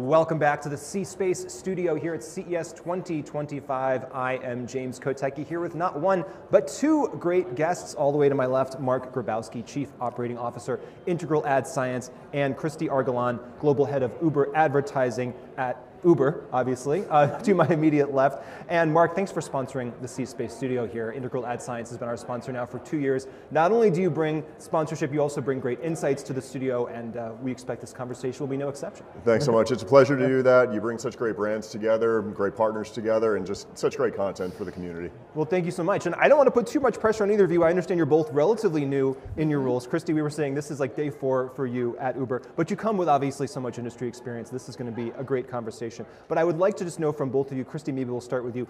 Welcome back to the C Space Studio here at CES 2025. I am James Kotecki here with not one, but two great guests. All the way to my left, Marc Grabowski, Chief Operating Officer, Integral Ad Science, and Kristi Argyilan, Global Head of Uber Advertising at Uber, obviously, to my immediate left. And Marc, thanks for sponsoring the C Space Studio here. Integral Ad Science has been our sponsor now for 2 years. Not only do you bring sponsorship, you also bring great insights to the studio, and we expect this conversation will be no exception. Thanks so much. It's a pleasure to do that. You bring such great brands together, great partners together, and just such great content for the community. Well, thank you so much. And I don't want to put too much pressure on either of you. I understand you're both relatively new in your roles. Kristi, we were saying this is like day 4 for you at Uber, but you come with obviously so much industry experience. This is going to be a great conversation. But I would like to just know from both of you, Kristi, maybe we'll start with you.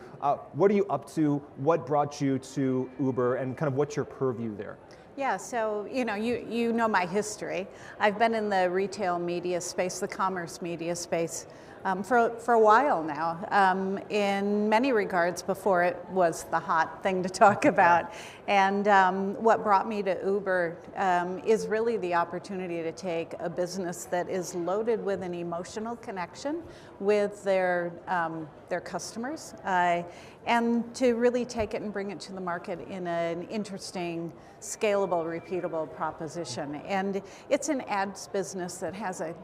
What are you up to? What brought you to Uber, and kind of what's your purview there? Yeah, so you know my history. I've been in the retail media space, the commerce media space, for a while now, in many regards before it was the hot thing to talk about. And what brought me to Uber is really the opportunity to take a business that is loaded with an emotional connection with their customers, and to really take it and bring it to the market in an interesting, scalable, repeatable proposition. And it's an ads business that has an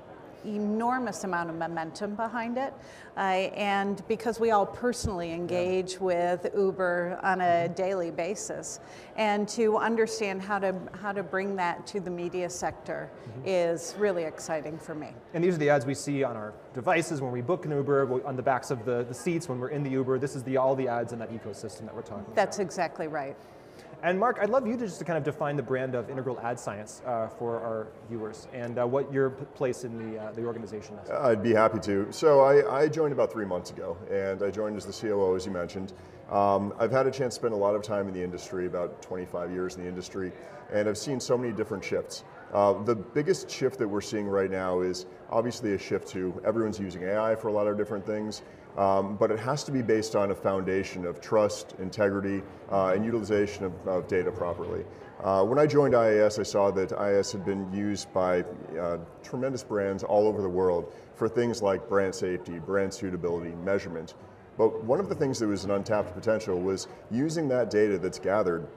enormous amount of momentum behind it, and because we all personally engage with Uber on a daily basis, and to understand how to bring that to the media sector is really exciting for me. And these are the ads we see on our devices when we book an Uber, on the backs of the seats when we're in the Uber. This is all the ads in that ecosystem that we're talking about. That's exactly right. And Marc, I'd love you to just to kind of define the brand of Integral Ad Science for our viewers, and what your place in the organization is. I'd be happy to. So I joined about 3 months ago, and I joined as the COO, as you mentioned. I've had a chance to spend a lot of time in the industry, about 25 years in the industry, and I've seen so many different shifts. The biggest shift that we're seeing right now is obviously a shift to everyone's using AI for a lot of different things, but it has to be based on a foundation of trust, integrity, and utilization of data properly. When I joined IAS, I saw that IAS had been used by tremendous brands all over the world for things like brand safety, brand suitability, measurement. But one of the things that was an untapped potential was using that data that's gathered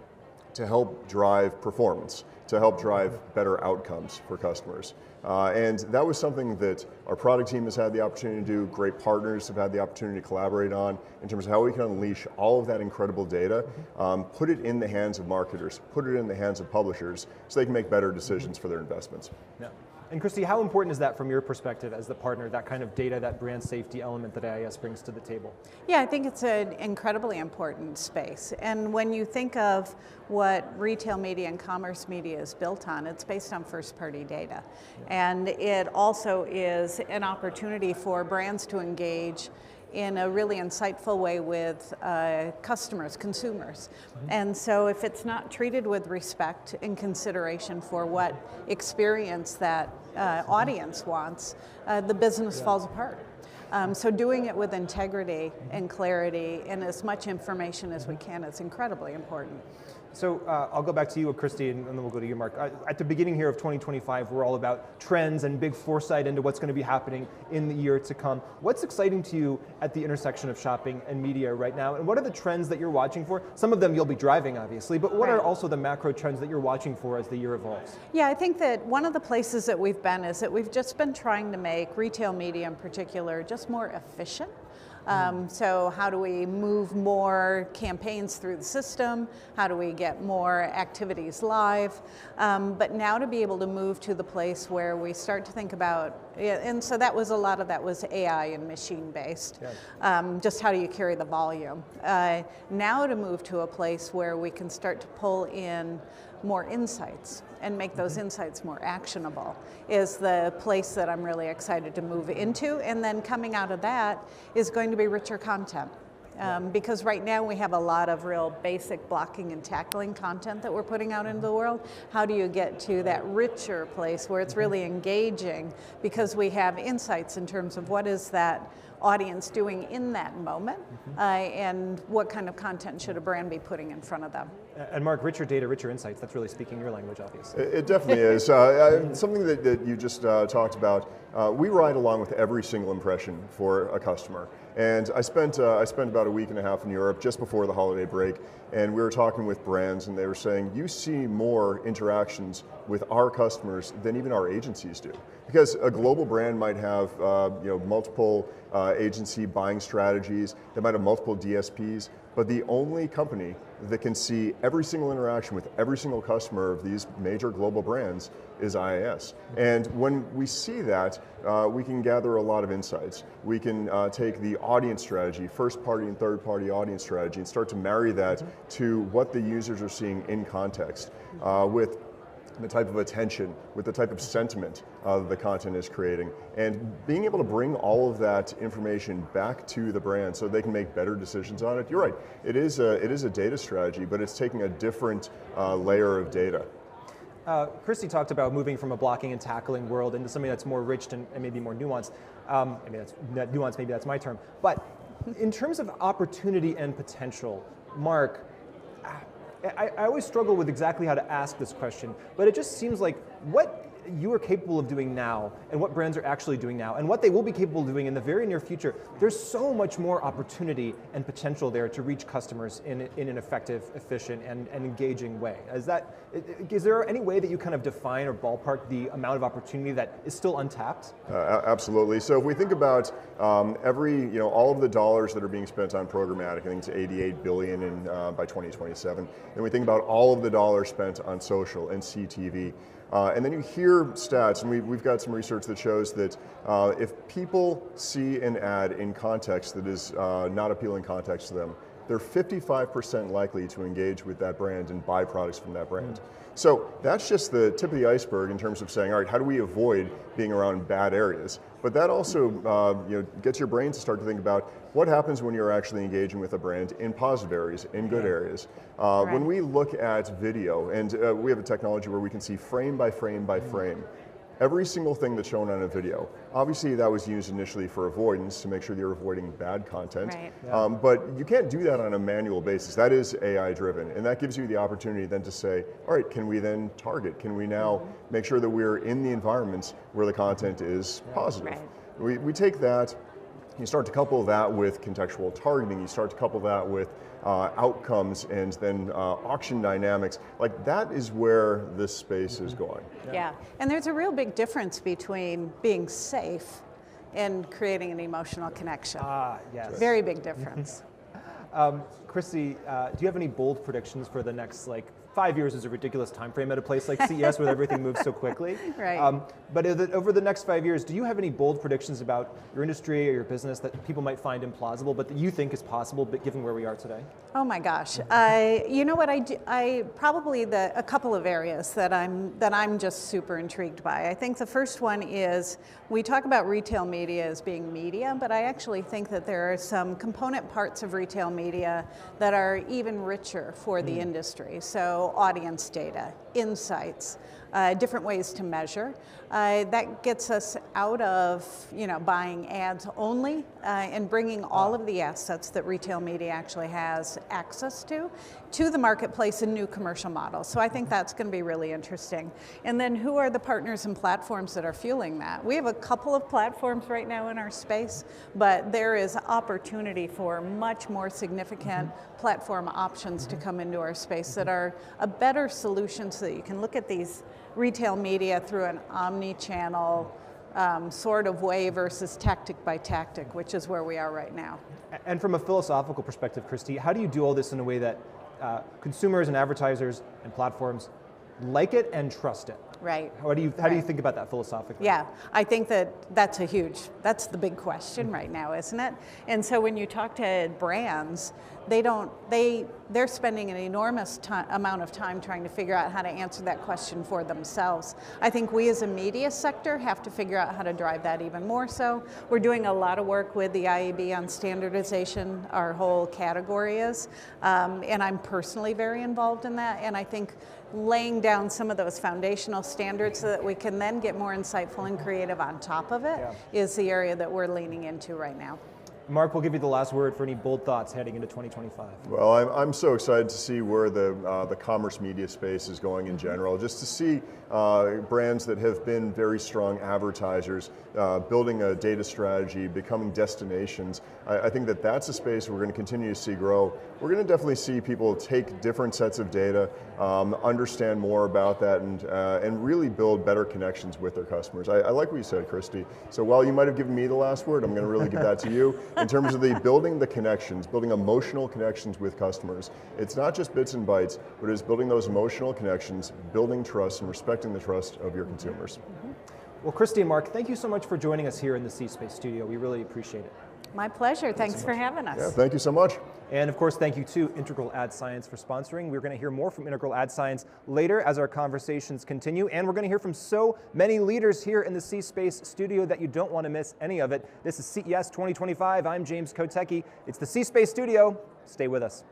to help drive performance, to help drive better outcomes for customers. And that was something that our product team has had the opportunity to do, great partners have had the opportunity to collaborate on in terms of how we can unleash all of that incredible data, put it in the hands of marketers, put it in the hands of publishers so they can make better decisions for their investments. Yeah. And Kristi, how important is that from your perspective as the partner, that kind of data, that brand safety element that IAS brings to the table? Yeah, I think it's an incredibly important space. And when you think of what retail media and commerce media is built on, it's based on first-party data. And it also is an opportunity for brands to engage in a really insightful way with customers, consumers. And so if it's not treated with respect and consideration for what experience that audience wants, the business falls apart. So doing it with integrity and clarity and as much information as we can is incredibly important. So I'll go back to you, Kristi, and then we'll go to you, Marc. At the beginning here of 2025, we're all about trends and big foresight into what's going to be happening in the year to come. What's exciting to you at the intersection of shopping and media right now? And what are the trends that you're watching for? Some of them you'll be driving, obviously, but what are also the macro trends that you're watching for as the year evolves? Yeah, I think that one of the places that we've been is that we've just been trying to make retail media in particular just more efficient. So how do we move more campaigns through the system? How do we get more activities live? But now to be able to move to the place where we start to think about, and so that was a lot of that was AI and machine based. Yes. Just how do you carry the volume? Now to move to a place where we can start to pull in more insights and make those insights more actionable is the place that I'm really excited to move into. And then coming out of that is going to be richer content. Because right now we have a lot of real basic blocking and tackling content that we're putting out into the world. How do you get to that richer place where it's really engaging because we have insights in terms of what is that audience doing in that moment, and what kind of content should a brand be putting in front of them. And Mark, richer data, richer insights, that's really speaking your language, obviously. It definitely is. Something that you just talked about, we ride along with every single impression for a customer. And I spent about a week and a half in Europe just before the holiday break, and we were talking with brands, and they were saying, you see more interactions with our customers than even our agencies do. Because a global brand might have multiple agency buying strategies, they might have multiple DSPs, but the only company that can see every single interaction with every single customer of these major global brands is IAS. And when we see that, we can gather a lot of insights. We can take the audience strategy, first party and third party audience strategy, and start to marry that to what the users are seeing in context with the type of attention, with the type of sentiment that the content is creating, and being able to bring all of that information back to the brand so they can make better decisions on it. You're right, it is a data strategy, but it's taking a different layer of data. Kristi talked about moving from a blocking and tackling world into something that's more rich and maybe more nuanced. Maybe that's my term. But in terms of opportunity and potential, Mark, I always struggle with exactly how to ask this question, but it just seems like what you are capable of doing now and what brands are actually doing now and what they will be capable of doing in the very near future, there's so much more opportunity and potential there to reach customers in an effective, efficient, and engaging way. Is there any way that you kind of define or ballpark the amount of opportunity that is still untapped? Absolutely. So if we think about all of the dollars that are being spent on programmatic, I think it's 88 billion by 2027. Then we think about all of the dollars spent on social and CTV. And then you hear stats, and we've got some research that shows that if people see an ad in context that is not appealing context to them, they're 55% likely to engage with that brand and buy products from that brand. So that's just the tip of the iceberg in terms of saying, all right, how do we avoid being around bad areas? But that also gets your brain to start to think about what happens when you're actually engaging with a brand in positive areas, in good areas. Right. When we look at video, and we have a technology where we can see frame by frame by frame, every single thing that's shown on a video. Obviously that was used initially for avoidance to make sure you're avoiding bad content. Right. But you can't do that on a manual basis. That is AI driven, and that gives you the opportunity then to say, all right, can we then target? Can we now make sure that we're in the environments where the content is positive? Right. We take that, you start to couple that with contextual targeting, you start to couple that with outcomes and then auction dynamics. Like that is where this space is going. Yeah, and there's a real big difference between being safe and creating an emotional connection. Yes. Very big difference. Kristi, do you have any bold predictions for the next 5 years is a ridiculous time frame at a place like CES where everything moves so quickly. Right. But over the next 5 years, do you have any bold predictions about your industry or your business that people might find implausible, but that you think is possible, but given where we are today? Oh my gosh! You know what I do? Probably a couple of areas that I'm just super intrigued by. I think the first one is we talk about retail media as being media, but I actually think that there are some component parts of retail media that are even richer for the industry. So audience data, insights, different ways to measure. That gets us out of buying ads only and bringing all of the assets that retail media actually has access to the marketplace in new commercial models. So I think that's going to be really interesting. And then who are the partners and platforms that are fueling that? We have a couple of platforms right now in our space, but there is opportunity for much more significant platform options to come into our space that are a better solution so that you can look at these retail media through an omni-channel sort of way versus tactic by tactic, which is where we are right now. And from a philosophical perspective, Kristi, how do you do all this in a way that consumers and advertisers and platforms like it and trust it? Right. How do you think about that philosophically? Yeah, I think that's the big question right now, isn't it? And so when you talk to brands, they're spending an enormous amount of time trying to figure out how to answer that question for themselves. I think we as a media sector have to figure out how to drive that even more so. We're doing a lot of work with the IAB on standardization, our whole category is, and I'm personally very involved in that, and I think laying down some of those foundational standards so that we can then get more insightful and creative on top of it is the area that we're leaning into right now. Mark, we'll give you the last word for any bold thoughts heading into 2025. Well, I'm so excited to see where the commerce media space is going in general, just to see brands that have been very strong advertisers building a data strategy, becoming destinations. I think that that's a space we're going to continue to see grow. We're going to definitely see people take different sets of data, understand more about that, and really build better connections with their customers. I like what you said, Kristi. So while you might have given me the last word, I'm going to really give that to you. In terms of building the connections, building emotional connections with customers. It's not just bits and bytes, but it's building those emotional connections, building trust, and respecting the trust of your consumers. Well, Kristi and Mark, thank you so much for joining us here in the C Space Studio. We really appreciate it. My pleasure. Thanks for having us. Yeah, thank you so much. And of course, thank you to Integral Ad Science for sponsoring. We're going to hear more from Integral Ad Science later as our conversations continue, and we're going to hear from so many leaders here in the C Space Studio that you don't want to miss any of it. This is CES 2025. I'm James Kotecki. It's the C Space Studio. Stay with us.